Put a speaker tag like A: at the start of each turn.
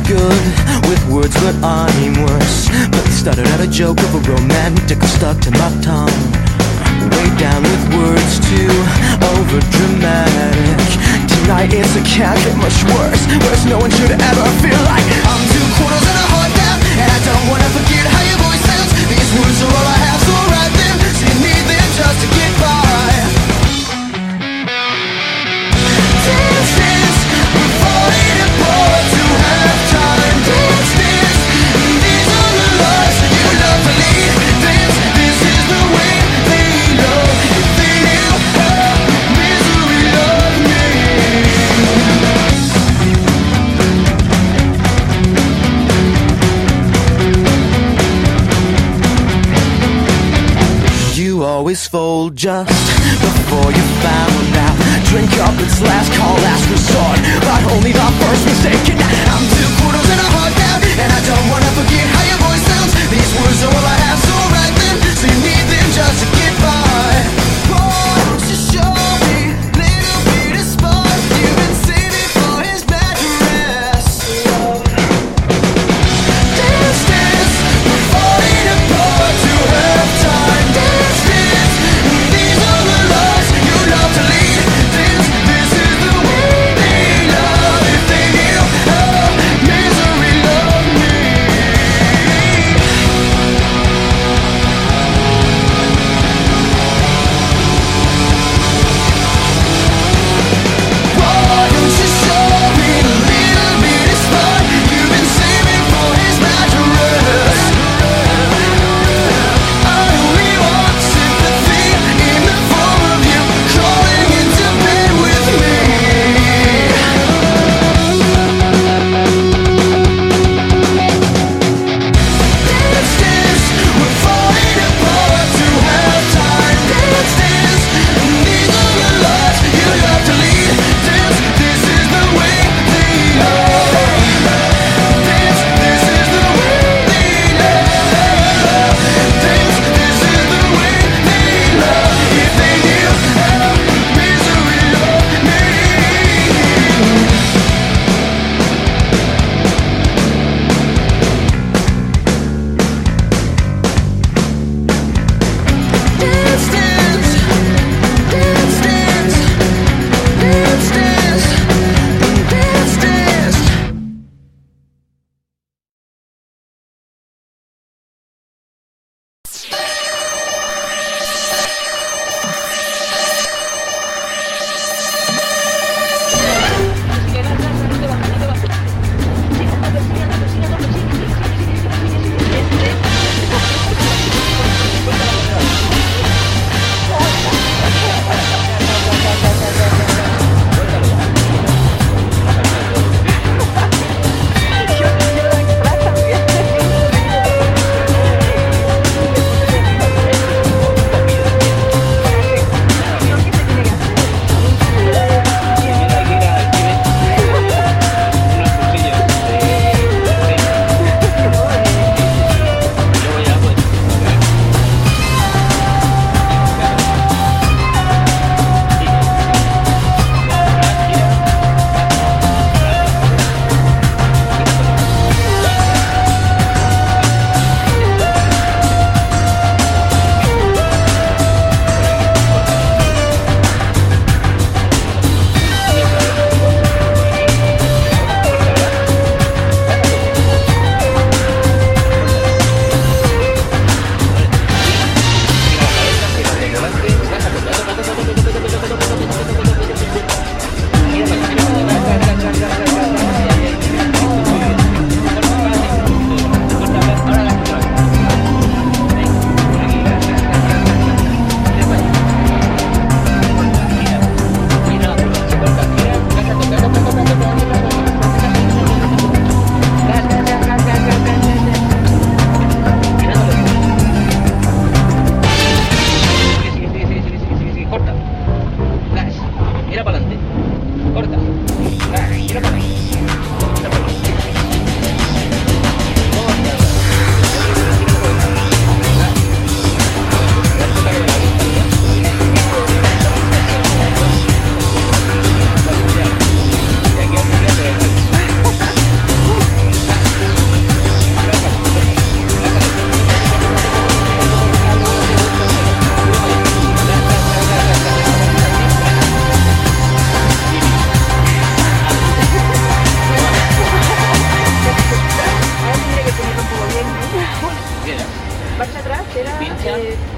A: good with words, but I'm worse. But they started out a joke of a romantic stuck to my tongue. Way down with words too over dramatic. Tonight it's a can't get much worse. Worse, no one should ever feel like I'm 2 quarters and a heart down, and I don't wanna forget how your voice sounds. These words are all I have, so write them. So you need them just to get by. Dance, dance, we're falling apart to have time. Dance, dance, these are the lives that you love to lead. Dance, this is the way they love. If they knew how misery loved me. You always fold just before you found out. Drink up, it's last call, last resort, but only the first mistake. And I'm 2 quarters and a heart down, and I don't wanna forget how your voice sounds. These words are all I have, so write them. So you need them just to get by. Won't you show me little bit of spark you've been saving for his bad dress? Dance, dance, we're falling apart to have time. Dance, dance, these are the lives you love to lead. Dance, this is the way they love. If they knew how misery loved me.
B: Era
C: Vintian.